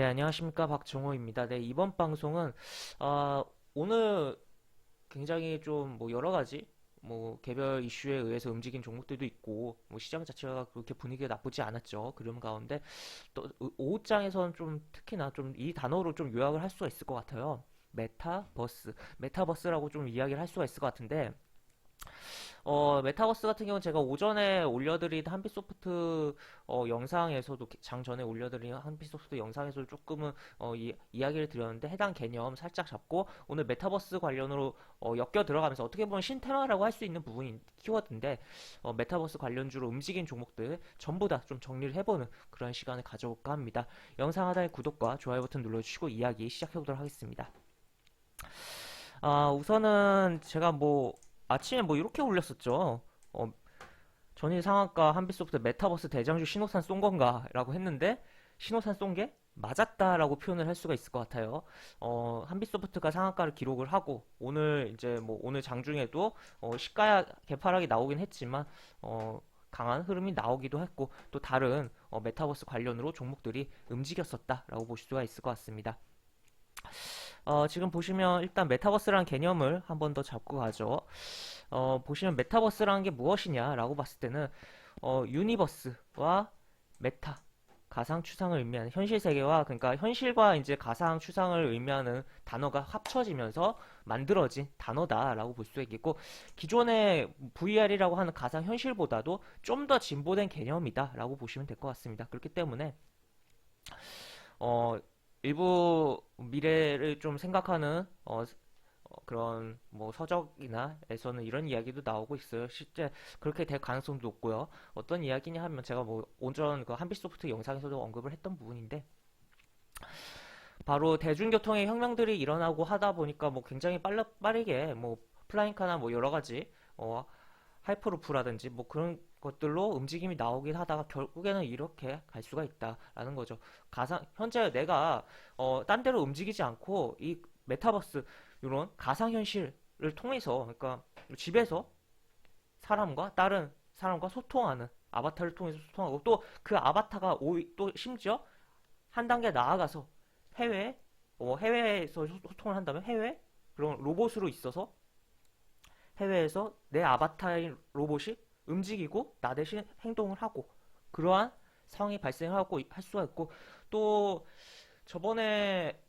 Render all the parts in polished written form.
안녕하십니까. 박정호입니다. 네, 이번 방송은, 오늘 굉장히 좀 뭐 여러 가지, 뭐 개별 이슈에 의해서 움직인 종목들도 있고, 뭐 시장 자체가 그렇게 분위기가 나쁘지 않았죠. 그런 가운데, 또, 오후장에서는 좀 특히나 좀 이 단어로 좀 요약을 할 수가 있을 것 같아요. 메타버스라고 좀 이야기를 할 수가 있을 것 같은데, 메타버스 같은 경우는 제가 오전에 올려드린 한빛소프트 영상에서도 장전에 올려드린 한빛소프트 영상에서 조금은 이야기를 드렸는데 해당 개념 살짝 잡고 오늘 메타버스 관련으로 엮여 들어가면서 어떻게 보면 신테마라고 할 수 있는 부분인 키워드인데 메타버스 관련주로 움직인 종목들 전부 다 좀 정리를 해보는 그런 시간을 가져볼까 합니다. 영상 하단에 구독과 좋아요 버튼 눌러주시고 이야기 시작해보도록 하겠습니다. 우선은 제가 뭐 아침에 뭐 이렇게 올렸었죠. 전일 상한가 한빛소프트 메타버스 대장주 신호산 쏜 건가? 라고 했는데 신호산 쏜 게 맞았다라고 표현을 할 수가 있을 것 같아요. 한빛소프트가 상한가를 기록을 하고 오늘 이제 뭐 오늘 장중에도 시가야 개파락이 나오긴 했지만 강한 흐름이 나오기도 했고 또 다른 메타버스 관련으로 종목들이 움직였었다라고 볼 수가 있을 것 같습니다. 지금 보시면 일단 메타버스라는 개념을 한번 더 잡고 가죠. 보시면 메타버스라는 게 무엇이냐라고 봤을 때는 유니버스와 메타 가상 추상을 의미하는 현실 세계와 그러니까 현실과 이제 가상 추상을 의미하는 단어가 합쳐지면서 만들어진 단어다라고 볼 수 있겠고 기존의 VR이라고 하는 가상 현실보다도 좀 더 진보된 개념이다라고 보시면 될 것 같습니다. 그렇기 때문에 어, 일부 미래를 좀 생각하는 그런 뭐 서적이나에서는 이런 이야기도 나오고 있어요. 실제 그렇게 될 가능성도 높고요. 어떤 이야기냐 하면 제가 뭐 오전 그 한빛소프트 영상에서도 언급을 했던 부분인데 바로 대중교통의 혁명들이 일어나고 하다 보니까 뭐 굉장히 빠르게 뭐 플라잉카나 뭐 여러 가지 하이퍼루프라든지 뭐 그런 것들로 움직임이 나오긴 하다가 결국에는 이렇게 갈 수가 있다라는 거죠. 현재 내가 딴 데로 움직이지 않고 이 메타버스 이런 가상현실을 통해서 그러니까 집에서 사람과 다른 사람과 소통하는 아바타를 통해서 소통하고 또 그 아바타가 또 심지어 한 단계 나아가서 해외 해외에서 소통을 한다면 해외 그런 로봇으로 있어서 해외에서 내 아바타인 로봇이 움직이고 나 대신 행동을 하고 그러한 상황이 발생하고 할 수가 있고 또 저번에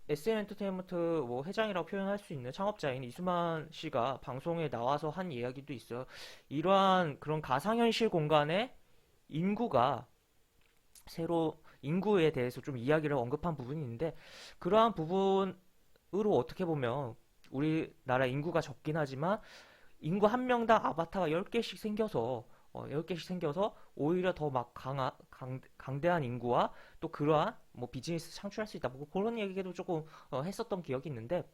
SM 엔터테인먼트 뭐 회장이라고 표현할 수 있는 창업자인 이수만 씨가 방송에 나와서 한 이야기도 있어요. 이러한 그런 가상현실 공간에 인구가 새로 인구에 대해서 좀 이야기를 언급한 부분이 있는데 그러한 부분으로 어떻게 보면 우리나라 인구가 적긴 하지만 인구 한 명당 아바타가 10개씩 생겨서 10개씩 생겨서 오히려 더 막 강대한 인구와 또 그러한 뭐 비즈니스 창출할 수 있다. 뭐 그런 얘기도 조금 했었던 기억이 있는데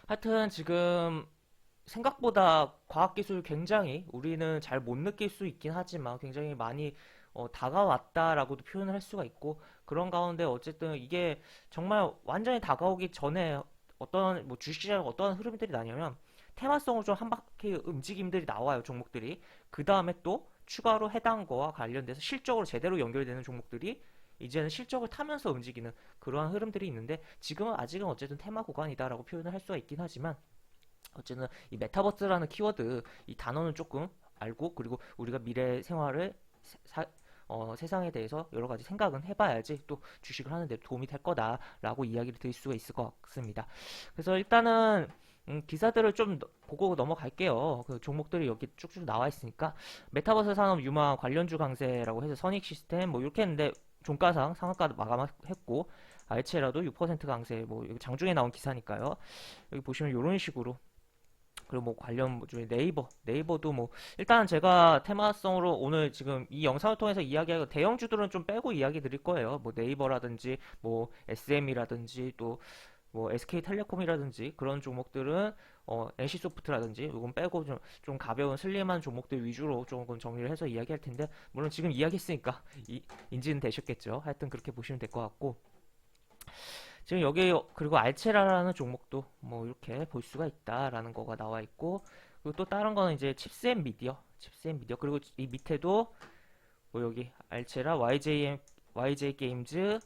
하여튼 지금 생각보다 과학기술 굉장히 우리는 잘 못 느낄 수 있긴 하지만 굉장히 많이 다가왔다라고도 표현을 할 수가 있고 그런 가운데 어쨌든 이게 정말 완전히 다가오기 전에 어떤 뭐 주식시장에 어떤 흐름들이 나냐면 테마성으로 좀 한 바퀴 움직임들이 나와요 종목들이 그 다음에 또 추가로 해당 거와 관련돼서 실적으로 제대로 연결되는 종목들이 이제는 실적을 타면서 움직이는 그러한 흐름들이 있는데 지금은 아직은 어쨌든 테마 구간이다라고 표현을 할 수가 있긴 하지만 어쨌든 이 메타버스라는 키워드 이 단어는 조금 알고 그리고 우리가 미래 생활을 세상에 대해서 여러 가지 생각은 해봐야지 또 주식을 하는데 도움이 될 거다라고 이야기를 드릴 수가 있을 것 같습니다. 그래서 일단은 기사들을 좀 보고 넘어갈게요. 그 종목들이 여기 쭉쭉 나와 있으니까 메타버스 산업 유망 관련주 강세라고 해서 선익 시스템 뭐 이렇게 했는데 종가상 상한가 마감했고 알체라도 6% 강세 뭐 여기 장중에 나온 기사니까요. 여기 보시면 이런 식으로 그리고 뭐 관련 뭐 중에 네이버도 뭐 일단 제가 테마성으로 오늘 지금 이 영상을 통해서 이야기하고 대형주들은 좀 빼고 이야기 드릴 거예요. 뭐 네이버라든지 뭐 SM이라든지 또 뭐 SK텔레콤이라든지 그런 종목들은 NC소프트라든지 이건 빼고 좀 가벼운 슬림한 종목들 위주로 조금 정리를 해서 이야기할 텐데 물론 지금 이야기했으니까 인지는 되셨겠죠. 하여튼 그렇게 보시면 될 것 같고 지금 여기 그리고 알체라라는 종목도 뭐 이렇게 볼 수가 있다라는 거가 나와 있고 그리고 또 다른 거는 이제 칩셋 미디어 그리고 이 밑에도 뭐 여기 알체라 YJ 게임즈,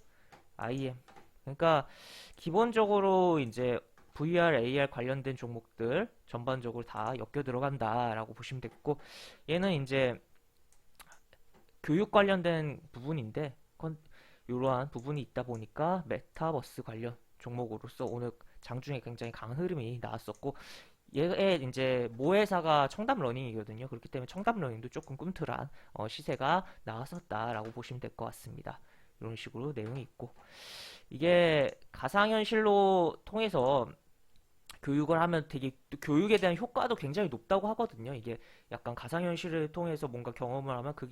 IM. 그러니까 기본적으로 이제 VR, AR 관련된 종목들 전반적으로 다 엮여 들어간다라고 보시면 되겠고, 얘는 이제 교육 관련된 부분인데 이러한 부분이 있다 보니까 메타버스 관련 종목으로서 오늘 장중에 굉장히 강한 흐름이 나왔었고, 얘의 이제 모회사가 청담러닝이거든요. 그렇기 때문에 청담러닝도 조금 꿈틀한 시세가 나왔었다라고 보시면 될 것 같습니다. 이런 식으로 내용이 있고, 이게 가상현실로 통해서 교육을 하면 되게 또 교육에 대한 효과도 굉장히 높다고 하거든요. 이게 약간 가상현실을 통해서 뭔가 경험을 하면 그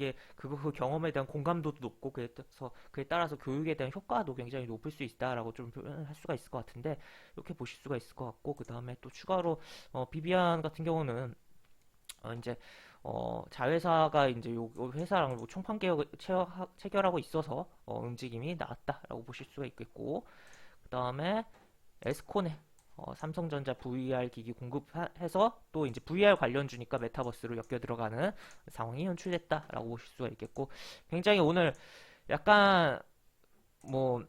경험에 대한 공감도도 높고, 그에 따라서 교육에 대한 효과도 굉장히 높을 수 있다라고 좀 표현을 할 수가 있을 것 같은데, 이렇게 보실 수가 있을 것 같고, 그 다음에 또 추가로 비비안 같은 경우는 이제 자회사가 이제 요 회사랑 뭐 총판 개혁을 체결하고 있어서 움직임이 나왔다라고 보실 수가 있겠고, 그 다음에 에스코네 삼성전자 VR 기기 공급해서 또 이제 VR 관련주니까 메타버스로 엮여 들어가는 상황이 연출됐다라고 보실 수가 있겠고, 굉장히 오늘 약간 뭐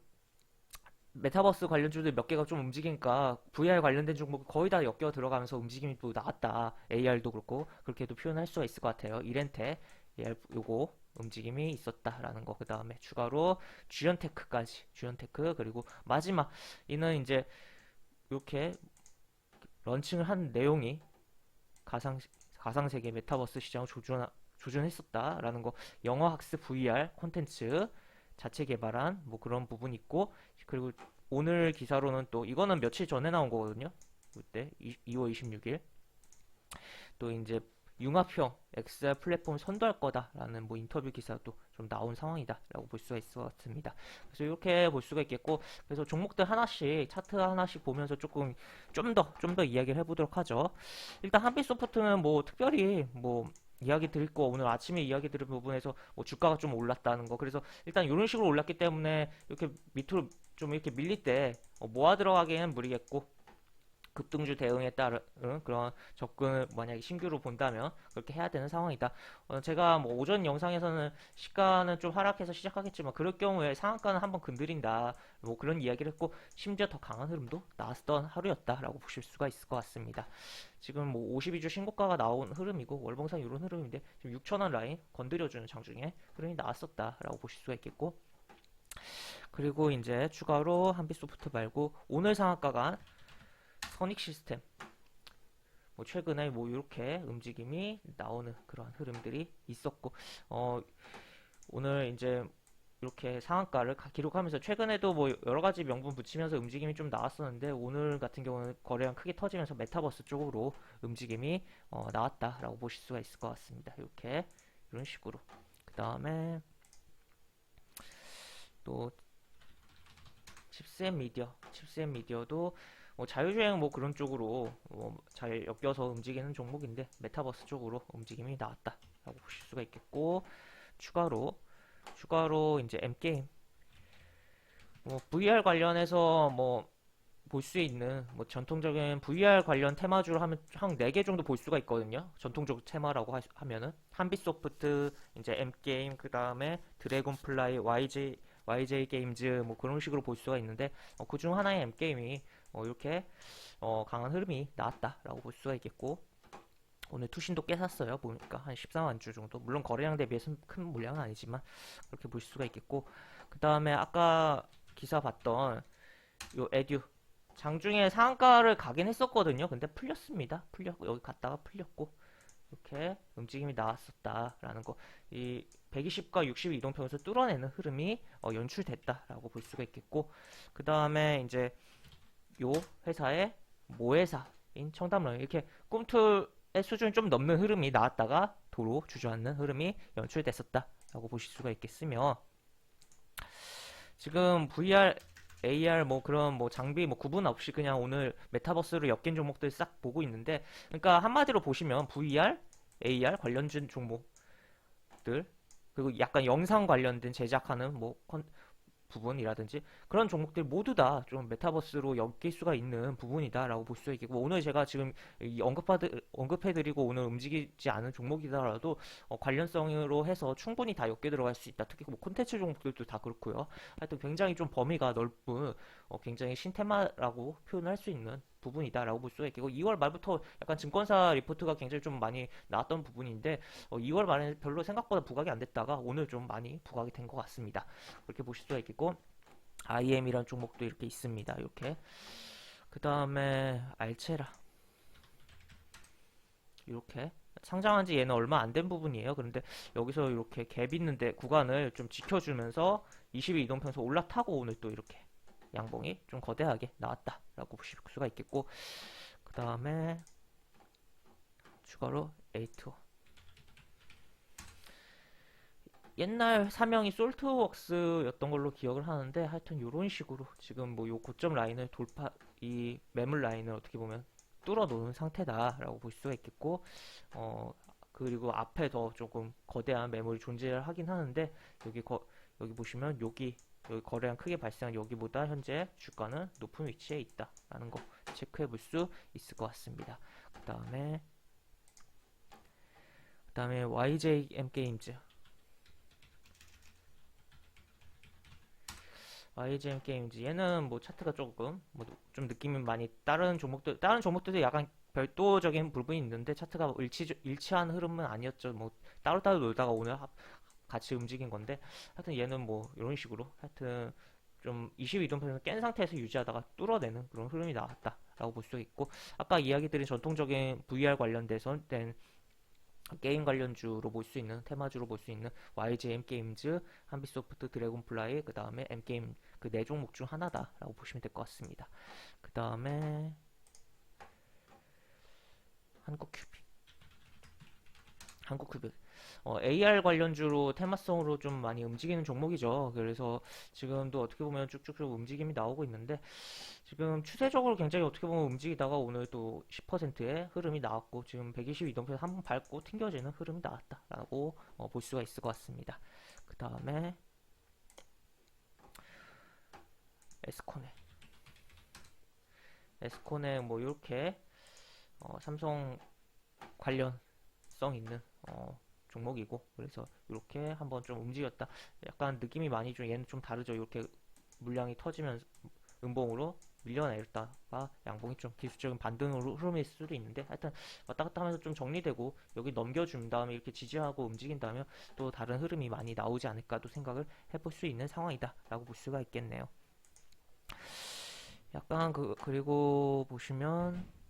메타버스 관련주들 몇 개가 좀 움직이니까 VR 관련된 종목 거의 다 엮여 들어가면서 움직임이 또 나왔다. AR도 그렇고 그렇게도 표현할 수가 있을 것 같아요. 이렌테 AR 요거 움직임이 있었다라는 거. 그 다음에 추가로 주연테크까지, 주연테크, 그리고 마지막 이는 이제 이렇게 런칭을 한 내용이 가상세계 메타버스 시장을 조준했었다라는 거. 영어학습 VR 콘텐츠 자체 개발한 뭐 그런 부분이 있고, 그리고 오늘 기사로는 또 이거는 며칠 전에 나온 거거든요. 그때 2월 26일 또 이제 융합형 XR 플랫폼을 선도할 거다라는 뭐 인터뷰 기사도 좀 나온 상황이다라고 볼 수가 있을 것 같습니다. 그래서 이렇게 볼 수가 있겠고, 그래서 종목들 하나씩 차트 하나씩 보면서 조금 좀 더 이야기를 해보도록 하죠. 일단 한빛소프트는 뭐 특별히 뭐 이야기 드릴 거, 오늘 아침에 이야기 드린 부분에서 뭐 주가가 좀 올랐다는 거, 그래서 일단 이런 식으로 올랐기 때문에 이렇게 밑으로 좀 이렇게 밀릴 때 모아 들어가기에는 무리겠고, 급등주 대응에 따른 그런 접근을 만약에 신규로 본다면 그렇게 해야 되는 상황이다. 제가 뭐 오전 영상에서는 시가는 좀 하락해서 시작하겠지만 그럴 경우에 상한가는 한번 건드린다, 뭐 그런 이야기를 했고, 심지어 더 강한 흐름도 나왔던 하루였다라고 보실 수가 있을 것 같습니다. 지금 뭐 52주 신고가가 나온 흐름이고 월봉상 이런 흐름인데 지금 6천원 라인 건드려주는 장중에 흐름이 나왔었다라고 보실 수가 있겠고, 그리고 이제 추가로 한빛소프트 말고 오늘 상한가가 선익 시스템, 뭐 최근에 뭐 이렇게 움직임이 나오는 그런 흐름들이 있었고, 오늘 이제 이렇게 상한가를 기록하면서 최근에도 뭐 여러 가지 명분 붙이면서 움직임이 좀 나왔었는데, 오늘 같은 경우는 거래량 크게 터지면서 메타버스 쪽으로 움직임이 나왔다라고 보실 수가 있을 것 같습니다. 이렇게 이런 식으로. 그 다음에 또 칩셋 미디어도 뭐 자율주행 뭐 그런 쪽으로 잘 엮여서 움직이는 종목인데 메타버스 쪽으로 움직임이 나왔다라고 보실 수가 있겠고, 추가로 이제 M게임 뭐 VR 관련해서 뭐 볼 수 있는 뭐 전통적인 VR 관련 테마주로 하면 한 4개 정도 볼 수가 있거든요. 전통적 테마라고 하면은 한빛소프트, 이제 M게임, 그 다음에 드래곤플라이, YJ 게임즈 뭐 그런 식으로 볼 수가 있는데, 그중 하나의 M게임이 이렇게 강한 흐름이 나왔다라고 볼 수가 있겠고, 오늘 투신도 꽤 샀어요. 보니까 한 14만 주 정도. 물론 거래량 대비해서는 큰 물량은 아니지만 그렇게 볼 수가 있겠고, 그 다음에 아까 기사 봤던 요 에듀 장중에 상한가를 가긴 했었거든요. 근데 풀렸습니다. 여기 갔다가 풀렸고 이렇게 움직임이 나왔었다라는 거. 이 120과 60 이동평에서 뚫어내는 흐름이 연출됐다라고 볼 수가 있겠고, 그 다음에 이제 요 회사의 모회사인 청담론, 이렇게 꿈틀의 수준을 좀 넘는 흐름이 나왔다가 도로 주저앉는 흐름이 연출됐었다라고 보실 수가 있겠으며, 지금 VR, AR 뭐 그런 뭐 장비 뭐 구분 없이 그냥 오늘 메타버스로 엮인 종목들 싹 보고 있는데, 그러니까 한마디로 보시면 VR, AR 관련된 종목들, 그리고 약간 영상 관련된 제작하는 뭐 부분이라든지 그런 종목들 모두 다 좀 메타버스로 엮일 수가 있는 부분이다라고 볼 수 있겠고 오늘 제가 지금 언급해드리고 오늘 움직이지 않은 종목이더라도 관련성으로 해서 충분히 다 엮여 들어갈 수 있다. 특히 뭐 콘텐츠 종목들도 다 그렇고요. 하여튼 굉장히 좀 범위가 넓은 굉장히 신테마라고 표현할 수 있는 부분이다라고 볼 수가 있고 2월 말부터 약간 증권사 리포트가 굉장히 좀 많이 나왔던 부분인데 2월 말에 별로 생각보다 부각이 안 됐다가 오늘 좀 많이 부각이 된 것 같습니다. 그렇게 보실 수가 있겠고 IM이라는 종목도 이렇게 있습니다. 이렇게 그 다음에 알체라 이렇게 상장한 지 얘는 얼마 안 된 부분이에요. 그런데 여기서 이렇게 갭 있는데 구간을 좀 지켜주면서 20일 이동평선 올라타고 오늘 또 이렇게 양봉이 좀 거대하게 나왔다라고 보실 수가 있겠고 그 다음에 추가로 에이트원 옛날 사명이 솔트웍스였던 걸로 기억을 하는데 하여튼 이런 식으로 지금 뭐 요 고점 라인을 이 매물 라인을 어떻게 보면 뚫어 놓은 상태다라고 볼 수가 있겠고 그리고 앞에 더 조금 거대한 매물이 존재를 하긴 하는데 여기 보시면 여기 거래량 크게 발생한 여기보다 현재 주가는 높은 위치에 있다라는 거 체크해 볼 수 있을 것 같습니다. 그다음에 YJM 게임즈 얘는 뭐 차트가 조금 뭐 좀 느낌이 많이 다른 종목들도 약간 별도적인 부분이 있는데 차트가 일치한 흐름은 아니었죠. 뭐 따로따로 놀다가 오늘 같이 움직인 건데 하여튼 얘는 뭐 이런 식으로 하여튼 좀 22동선을 깬 상태에서 유지하다가 뚫어내는 그런 흐름이 나왔다라고 볼 수 있고 아까 이야기 드린 전통적인 VR 관련돼서 된 게임 관련주로 볼 수 있는 테마주로 볼 수 있는 YGM 게임즈, 한빛소프트, 드래곤플라이, 그 다음에 M게임 그 네 종목 중 하나다라고 보시면 될 것 같습니다. 그 다음에 한국큐빅 AR 관련주로 테마성으로 좀 많이 움직이는 종목이죠. 그래서 지금도 어떻게 보면 쭉쭉쭉 움직임이 나오고 있는데 지금 추세적으로 굉장히 어떻게 보면 움직이다가 오늘 또 10%의 흐름이 나왔고 지금 122동선 한번 밟고 튕겨지는 흐름이 나왔다라고 볼 수가 있을 것 같습니다. 그 다음에 에스코네 뭐 이렇게 삼성 관련성 있는 종목이고 그래서 이렇게 한번 좀 움직였다. 약간 느낌이 많이 좀 얘는 좀 다르죠. 이렇게 물량이 터지면서 음봉으로 밀려내렸다가 양봉이 좀 기술적인 반등으로 흐름일 수도 있는데 하여튼 왔다 갔다 하면서 좀 정리되고 여기 넘겨준 다음에 이렇게 지지하고 움직인다면 또 다른 흐름이 많이 나오지 않을까도 생각을 해볼 수 있는 상황이다 라고 볼 수가 있겠네요. 약간 그리고 보시면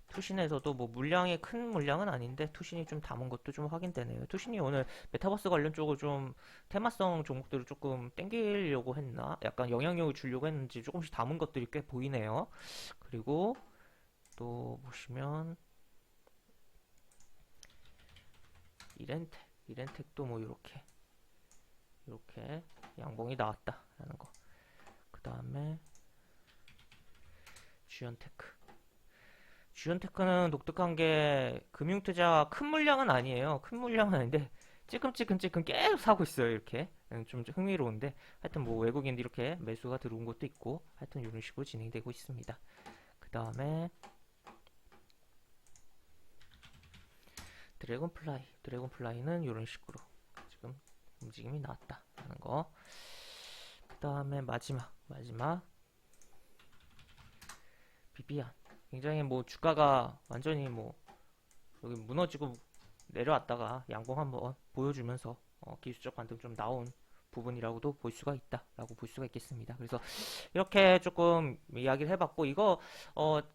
투신에서도 뭐 물량이 큰 물량은 아닌데 투신이 좀 담은 것도 좀 확인되네요. 투신이 오늘 메타버스 관련 쪽으로 좀 테마성 종목들을 조금 땡기려고 했나? 약간 영향력을 주려고 했는지 조금씩 담은 것들이 꽤 보이네요. 그리고 또 보시면 이렌텍도 뭐 이렇게 양봉이 나왔다라는 거. 그 다음에 주연테크는 독특한 게 금융투자 큰 물량은 아니에요. 큰 물량은 아닌데 찔끔찔끔 계속 사고 있어요. 이렇게 좀 흥미로운데 하여튼 뭐 외국인들 이렇게 매수가 들어온 것도 있고 하여튼 이런 식으로 진행되고 있습니다. 그 다음에 드래곤플라이는 이런 식으로 지금 움직임이 나왔다라는 거. 그 다음에 마지막 비비안 굉장히 뭐 주가가 완전히 뭐 여기 무너지고 내려왔다가 양봉 한번 보여주면서 기술적 반등 좀 나온 부분이라고도 볼 수가 있다라고 볼 수가 있겠습니다. 그래서 이렇게 조금 이야기를 해봤고 이거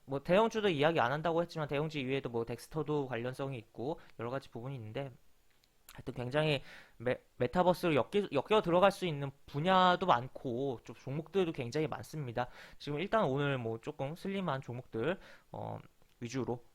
뭐 대형주도 이야기 안 한다고 했지만 대형주 이외에도 뭐 덱스터도 관련성이 있고 여러 가지 부분이 있는데 하여튼 굉장히 메타버스로 엮여 들어갈 수 있는 분야도 많고 좀 종목들도 굉장히 많습니다. 지금 일단 오늘 뭐 조금 슬림한 종목들 위주로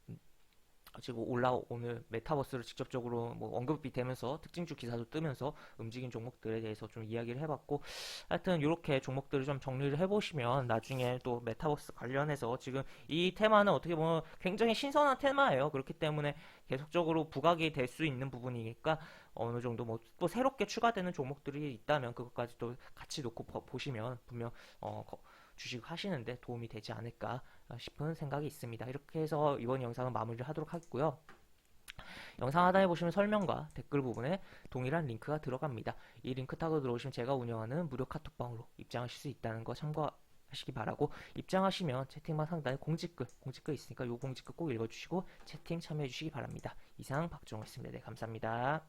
지금 오늘 메타버스를 직접적으로 뭐 언급이 되면서 특징주 기사도 뜨면서 움직인 종목들에 대해서 좀 이야기를 해봤고, 하여튼 이렇게 종목들을 좀 정리를 해보시면 나중에 또 메타버스 관련해서 지금 이 테마는 어떻게 보면 굉장히 신선한 테마예요. 그렇기 때문에 계속적으로 부각이 될 수 있는 부분이니까 어느 정도 뭐 또 새롭게 추가되는 종목들이 있다면 그것까지 또 같이 놓고 보시면 분명 주식 하시는데 도움이 되지 않을까 싶은 생각이 있습니다. 이렇게 해서 이번 영상은 마무리를 하도록 하겠고요. 영상 하단에 보시면 설명과 댓글 부분에 동일한 링크가 들어갑니다. 이 링크 타고 들어오시면 제가 운영하는 무료 카톡방으로 입장하실 수 있다는 거 참고하시기 바라고, 입장하시면 채팅방 상단에 공지글 있으니까 요 공지글 꼭 읽어주시고 채팅 참여해 주시기 바랍니다. 이상 박정호였습니다. 네, 감사합니다.